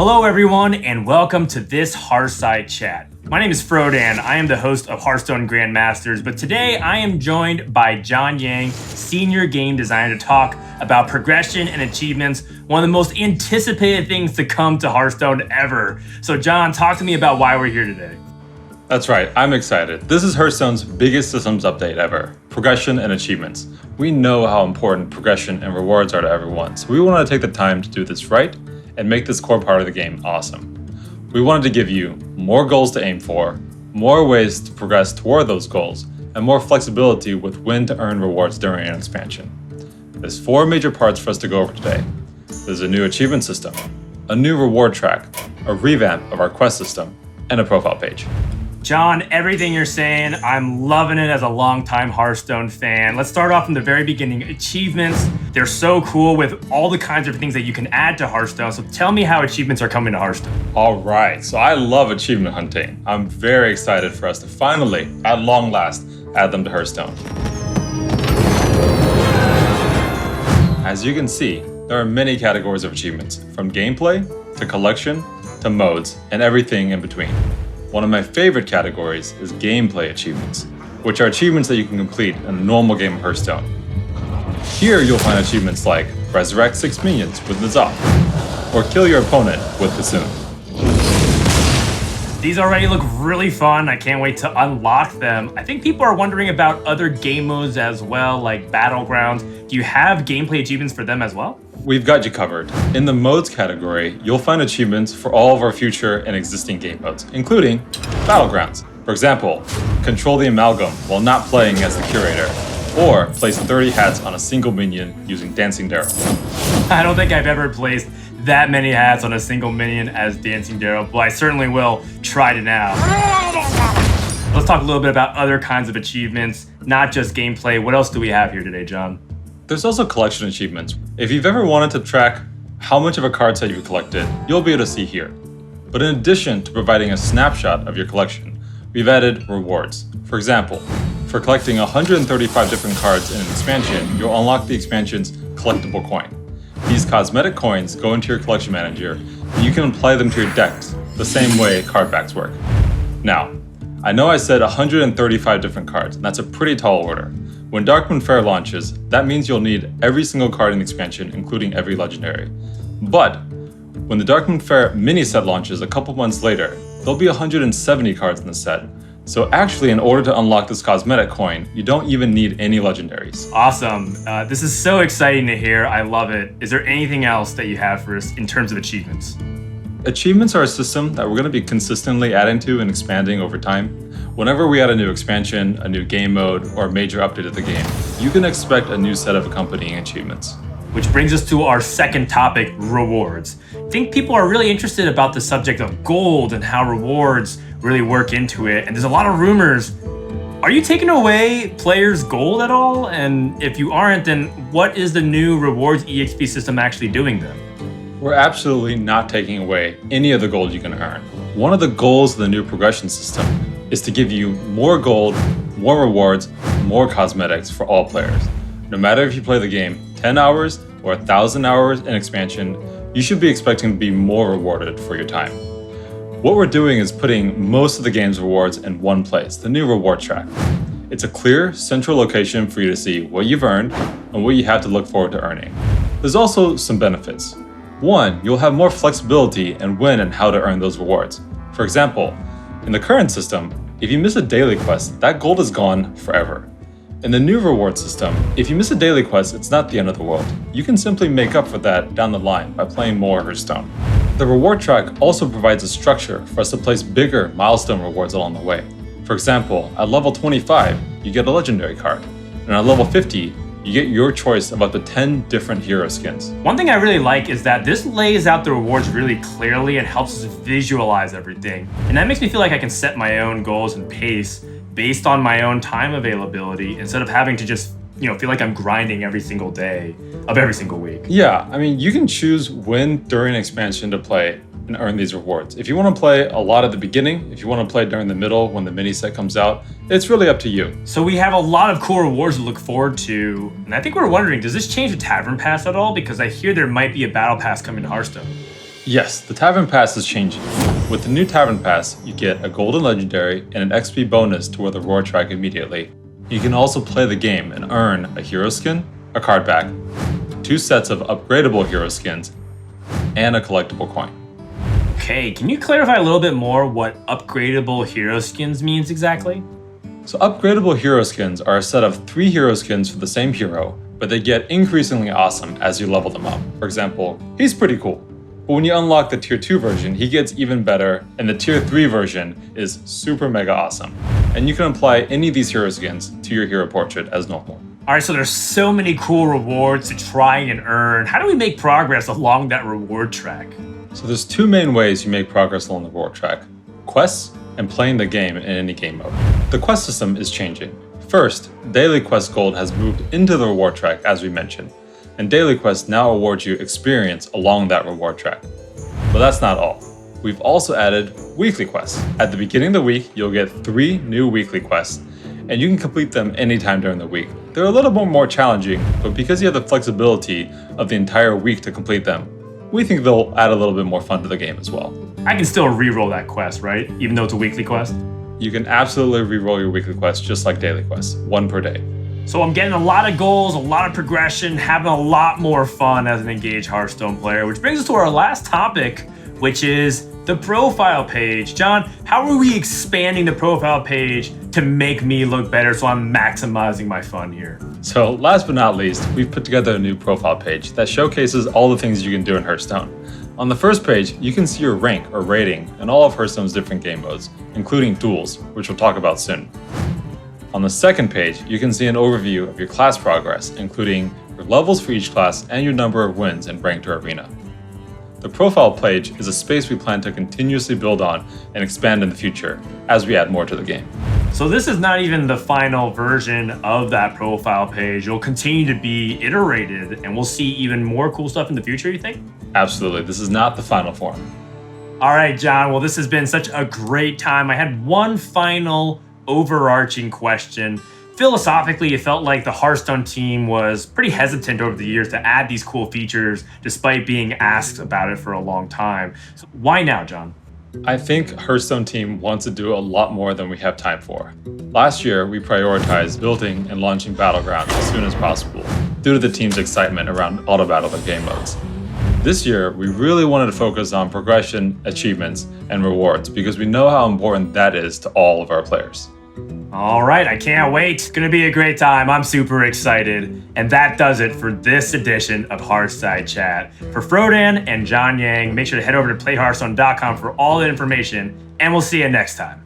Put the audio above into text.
Hello everyone and welcome to this Hearthside chat. My name is Frodan, I am the host of Hearthstone Grandmasters, but today I am joined by John Yang, Senior Game Designer, to talk about progression and achievements, one of the most anticipated things to come to Hearthstone ever. So John, talk to me about why we're here today. That's right, I'm excited. This is Hearthstone's biggest systems update ever, progression and achievements. We know how important progression and rewards are to everyone, so we want to take the time to do this right and make this core part of the game awesome. We wanted to give you more goals to aim for, more ways to progress toward those goals, and more flexibility with when to earn rewards during an expansion. There's 4 major parts for us to go over today. There's a new achievement system, a new reward track, a revamp of our quest system, and a profile page. John, everything you're saying, I'm loving it as a longtime Hearthstone fan. Let's start off from the very beginning. Achievements, they're so cool with all the kinds of things that you can add to Hearthstone. So tell me how achievements are coming to Hearthstone. All right, so I love achievement hunting. I'm very excited for us to finally, at long last, add them to Hearthstone. As you can see, there are many categories of achievements, from gameplay to collection to modes and everything in between. One of my favorite categories is gameplay achievements, which are achievements that you can complete in a normal game of Hearthstone. Here you'll find achievements like resurrect 6 minions with Nazaf, or kill your opponent with Bassoon. These already look really fun. I can't wait to unlock them. I think people are wondering about other game modes as well, like Battlegrounds. Do you have gameplay achievements for them as well? We've got you covered. In the modes category, you'll find achievements for all of our future and existing game modes, including Battlegrounds. For example, control the amalgam while not playing as the curator, or place 30 hats on a single minion using Dancing Darrow. I don't think I've ever placed that many hats on a single minion as Dancing Darrow, but I certainly will try to now. Let's talk a little bit about other kinds of achievements, not just gameplay. What else do we have here today, John? There's also collection achievements. If you've ever wanted to track how much of a card set you've collected, you'll be able to see here. But in addition to providing a snapshot of your collection, we've added rewards. For example, for collecting 135 different cards in an expansion, you'll unlock the expansion's collectible coin. These cosmetic coins go into your collection manager, and you can apply them to your decks the same way card backs work. Now, I know I said 135 different cards, and that's a pretty tall order. When Darkmoon Faire launches, that means you'll need every single card in the expansion, including every legendary. But when the Darkmoon Faire mini set launches a couple months later, there'll be 170 cards in the set. So actually, in order to unlock this cosmetic coin, you don't even need any legendaries. Awesome. This is so exciting to hear. I love it. Is there anything else that you have for us in terms of achievements? Achievements are a system that we're going to be consistently adding to and expanding over time. Whenever we add a new expansion, a new game mode, or a major update of the game, you can expect a new set of accompanying achievements. Which brings us to our second topic, rewards. I think people are really interested about the subject of gold and how rewards really work into it. And there's a lot of rumors. Are you taking away players' gold at all? And if you aren't, then what is the new rewards EXP system actually doing then? We're absolutely not taking away any of the gold you can earn. One of the goals of the new progression system is to give you more gold, more rewards, more cosmetics for all players. No matter if you play the game 10 hours or 1,000 hours in expansion, you should be expecting to be more rewarded for your time. What we're doing is putting most of the game's rewards in one place, the new reward track. It's a clear, central location for you to see what you've earned and what you have to look forward to earning. There's also some benefits. One, you'll have more flexibility in when and how to earn those rewards. For example, in the current system, if you miss a daily quest, that gold is gone forever. In the new reward system, if you miss a daily quest, it's not the end of the world. You can simply make up for that down the line by playing more Hearthstone. The reward track also provides a structure for us to place bigger milestone rewards along the way. For example, at level 25, you get a legendary card, and at level 50, you get your choice of up to 10 different hero skins. One thing I really like is that this lays out the rewards really clearly and helps us visualize everything. And that makes me feel like I can set my own goals and pace based on my own time availability instead of having to just, feel like I'm grinding every single day of every single week. Yeah, I mean, you can choose when during expansion to play and earn these rewards. If you want to play a lot at the beginning, if you want to play during the middle when the mini set comes out, it's really up to you. So we have a lot of cool rewards to look forward to. And I think we're wondering, does this change the Tavern Pass at all? Because I hear there might be a Battle Pass coming to Hearthstone. Yes, the Tavern Pass is changing. With the new Tavern Pass, you get a Golden Legendary and an XP bonus toward the Roar track immediately. You can also play the game and earn a hero skin, a card pack, 2 sets of upgradable hero skins, and a collectible coin. Okay, can you clarify a little bit more what upgradable hero skins means exactly? So upgradable hero skins are a set of 3 hero skins for the same hero, but they get increasingly awesome as you level them up. For example, he's pretty cool. But when you unlock the tier 2 version, he gets even better, and the tier 3 version is super mega awesome. And you can apply any of these hero skins to your hero portrait as normal. All right, so there's so many cool rewards to try and earn. How do we make progress along that reward track? So there's 2 main ways you make progress along the reward track: quests and playing the game in any game mode. The quest system is changing. First, daily quest gold has moved into the reward track as we mentioned, and daily quests now award you experience along that reward track. But that's not all. We've also added weekly quests. At the beginning of the week, you'll get 3 new weekly quests, and you can complete them anytime during the week. They're a little bit more challenging, but because you have the flexibility of the entire week to complete them, we think they'll add a little bit more fun to the game as well. I can still re-roll that quest, right? Even though it's a weekly quest? You can absolutely re-roll your weekly quests just like daily quests, 1 per day. So I'm getting a lot of goals, a lot of progression, having a lot more fun as an engaged Hearthstone player, which brings us to our last topic, which is the profile page. John, how are we expanding the profile page to make me look better so I'm maximizing my fun here? So last but not least, we've put together a new profile page that showcases all the things you can do in Hearthstone. On the first page, you can see your rank or rating in all of Hearthstone's different game modes, including duels, which we'll talk about soon. On the second page, you can see an overview of your class progress, including your levels for each class and your number of wins in Ranked or Arena. The profile page is a space we plan to continuously build on and expand in the future as we add more to the game. So this is not even the final version of that profile page. It'll continue to be iterated and we'll see even more cool stuff in the future, you think? Absolutely, this is not the final form. All right, John, well, this has been such a great time. I had one final overarching question. Philosophically, it felt like the Hearthstone team was pretty hesitant over the years to add these cool features despite being asked about it for a long time. So why now, John? I think Hearthstone team wants to do a lot more than we have time for. Last year, we prioritized building and launching Battlegrounds as soon as possible due to the team's excitement around auto battle and game modes. This year, we really wanted to focus on progression, achievements, and rewards because we know how important that is to all of our players. All right, I can't wait. It's going to be a great time. I'm super excited. And that does it for this edition of Hearthside Chat. For Frodan and John Yang, make sure to head over to playhearthstone.com for all the information, and we'll see you next time.